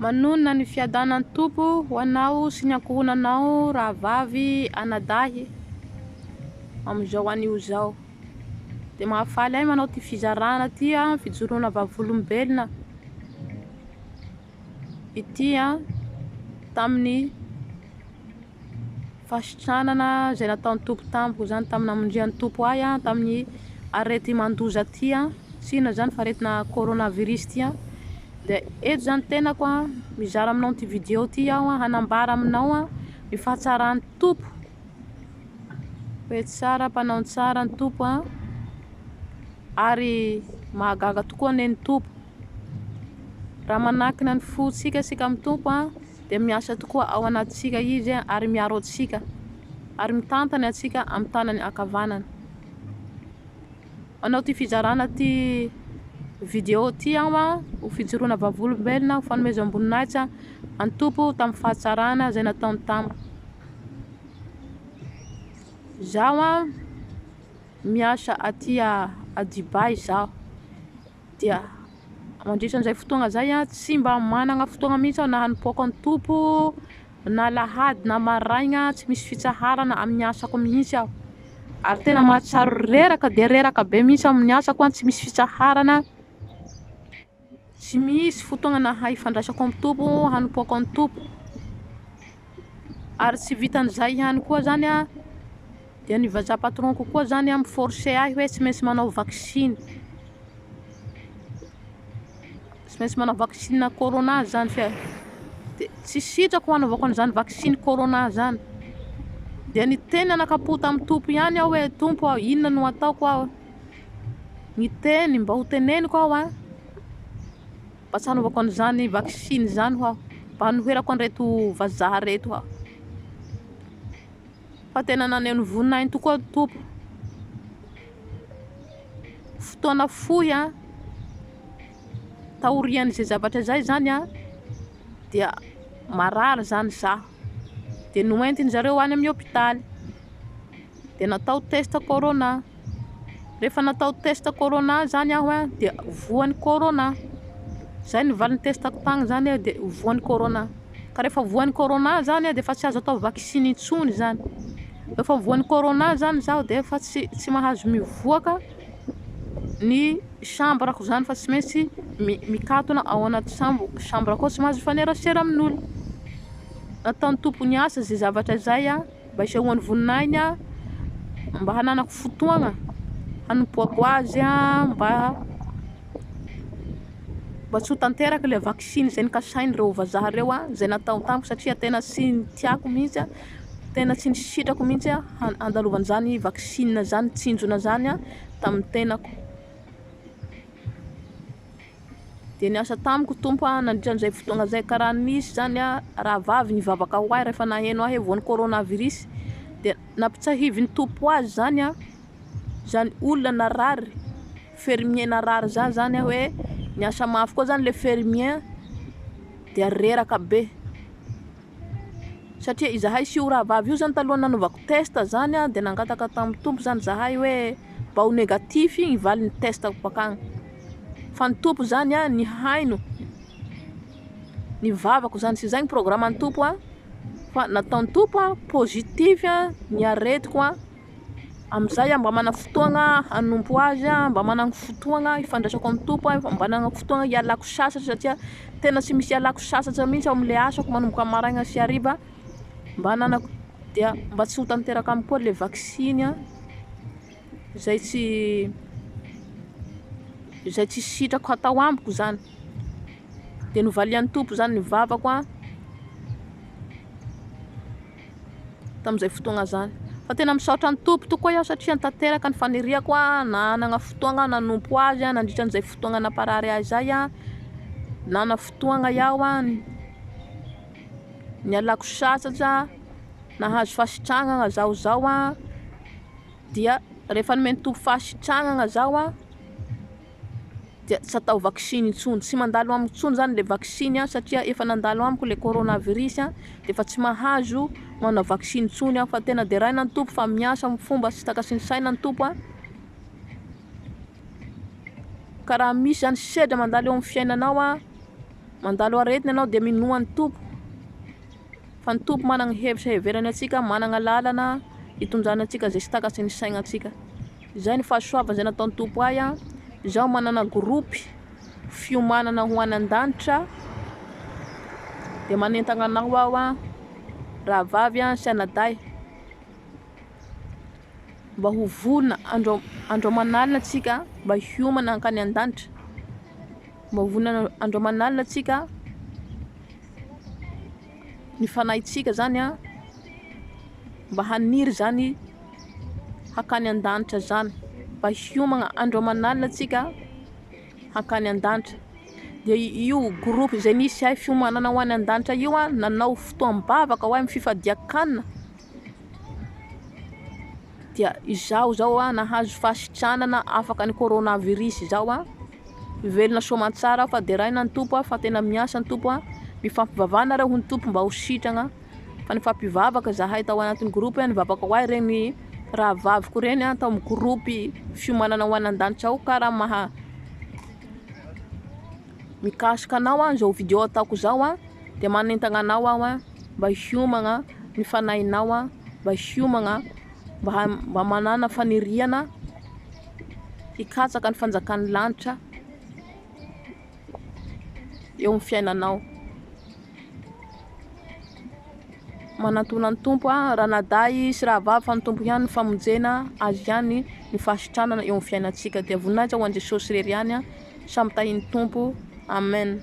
Manonona ny fiadanan'ny tompo ho anao sy ny ankohonanao raha vavy anadahy amin'izao anio zao. Dia mahafaly ahy manao ty fizarana ty fijoroana vavolombelona. Ity tamin'ny fasitranana izay nataon'ny tompo tamiko zany tamin'ny namondrian'ny tompo ahy tamin'ny arety mandoza ty sina zany fa aretina coronavirus ty dia eto zany tenako mizara aminao ty vidéo ty aho hanambara aminao ny fahatsaran'ny tompo hoe tsara mpanao tsara ny tompo ary mahagaga tokoa neny tompo. Raha manakina ny fotsika sika amin'ny tompo dia miasa tokoa ao anatsika izy ary miaro atsika ary mitantany atsika amin'ny tanany ankavanana. Manao ty fizarana ty vidéo ty ho fijoroana vavolombelona ho fanomezam-boninahitra any tompo tamin'ny fahatsarana izay nataony tamiko. Zaho miasa aty a Dubai zaho dia mandritran'izay fotoagna zay tsy mba manana fotoagna mihitsy na hanipoaka ny tompo na lahady na maraigna tsy misy fitsaharana amin'ny asako mihitsy aho ary tena mahatsiaro reraka dia reraka be mihitsy amin'ny asako tsy misy fitsaharana. Tsy misy fotoagna na hifandraisako amin'ny tompo hanipoaka ny tompo ary tsy vitan'izay ihany koa zany dia ny vazaha patron kokoa zany miforcer ahy hoe tsy maintsy manao vaccine. Tsy maintsy manao vaccine corona zany dia tsy sitrako hanaovako an'izany vaccine corona zany. Dia ny teny anakapo tamin'ny tompo ihany aho hoe tompo inona no ataoko aho. Ny teny mba ho teneniko aho mba tsy hanaovako an'izany vaccine zany aho mba hanoherako an'ireto vazaha reto aho. Fa tena naneho ny voninainy tokoa tompo. Fotoana fohy taorian'izay zavatra zay zany dia marary zany zaho dia noentiny zareo any amin'ny hôpitaly dia natao test corona. Rehefa natao test corona zany aho dia voan'ny corona. Zay ny valin'ny testako tagny zany dia voan'ny corona. Ka rehefa voan'ny corona zany dia efa tsy azo atao vaccine intsony zany. Rehefa voan'ny corona zany zaho dia efa tsy mahazo mivoaka ny chambrako zany fa tsy maintsy mikatona ao anaty chambrako tsy mahazo fanerasera amin'olo. Nataon'ny tompo ny asa zay zavatra zay mba hisehoan'ny voninahiny mba hananako fotoagna hanompoako azy mba tsy ho tanteraka le vaccine zay nikasain'ireo vazaha reo zay natao tamiko satria tena tsy tiako mihitsy tena tsy nisitrako mihitsy handalovan'izany vaccine zany tsinjona zany tamin'ny tenako. Dia niasa tamiko tompo nandritran'izay fotoagna zay karaha nisy zany raha vavy nivavaka ho ahy rehefa naheno ahy voan'ny coronavirus dia nampitsahivy ny tompo azy zany zany olona narary fermier narary zany hoe niasa mafy koa zany le fermier dia reraka be satria izahay sy io raha vavy io zany taloha nanaovako test zany dia nangataka tamin'ny tompo zany zahay hoe mba ho negatif igny valin'ny testako bakagny. Fa ny tompo zany ny haino ny vavako zany sy zay ny programan'ny tompo fa nataon'ny tompo positif ny aretiko amin'izay mba manana fotoagna hanompo azy mba manana fotoagna hifandraisako amin'ny tompo mba manana fotoagna hialako sasatra satria tena tsy misy hialako sasatra mihitsy amin'ilay asako manomboka maraigna sy hariva mba hananako dia mba tsy ho tanteraka amiko koa le vaccine izay tsy sitrako hatao amiko zany. Dia novalian'ny tompo zany ny vavako tamin'izay fotoagna zany. Fa tena misaotra ny tompo tokoa iaho satria nitanteraka ny faniriako nanana fotoagna nanompo azy nandritran'izay fotoagna naparary azy zay nana fotoagna iaho nialako sasatra nahazo fasitragnana zao dia rehefa nomeny tompo fasitragnana zao dia tsy atao vaccine intsony tsy mandalo amiko intsony zany le vaccine satria efa nandalo amiko le coronavirus dia efa tsy mahazo manao vaccine intsony fa tena deraina ny tompo fa miasa amin'ny fomba sy takasiny saina ny tompo karaha misy zany sedra mandalo eo amin'ny fiainanao mandalo aretina anao dia minoa ny tompo. Fa ny tompo manana hevitra heverany antsika, manana lalana hitondrana antsika zay sy takatsy ny saignatsika. Izay ny fahasoavana izay nataon'ny tompo ahy a. Izaho manana gropy fiomanana ho any An-danitra dia manentana anao aho a, raha vavy a sy anadahy, mba ho vonona andro manalina antsika mba hiomana hankany An-danitra, mba ho vonona andro manalina antsika ny fanahintsika zany a, mba haniry zany hankany An-danitra zany, mba hiomana andro manalina antsika hankany An-danitra. Dia io gropy izay nisy ahy fiomanana ho any An-danitra io a, nanao fotoam-bavaka ho ahy amin'ny fifadian-kanina. Dia izaho zao a nahazo fahasitranana afaka ny coronavirus zao a. Velona soamantsara fa dia raina ny tompo a, fa tena miasa ny tompo a. Mifampivavana reo ny tompo mba ho sitrana. Fa nifampivavaka zahay tao anatin'ny gropy a, nivavaka ho ahy regny raha vaviko reny a, tao amin'ny gropy fiomanana ho any An-danitra ao. Ka raha maha mikasika anao a zao video ataoko zao a, dia manentana anao aho a mba hiomana ny fanahinao a, mba hiomana mba manana faniriana hikatsaka ny fanjakan'ny lanitra eo amin'ny fiainanao. Manantona ny tompo a, raha nadahy sy raha vavy fa ny tompo ihany ny famonjena azy ihany ny fahasitranana eo amin'ny fiainantsika. Dia voninahitra ho an'i Jesosy rery ihany a, samy tahin'ny tompo. Amen.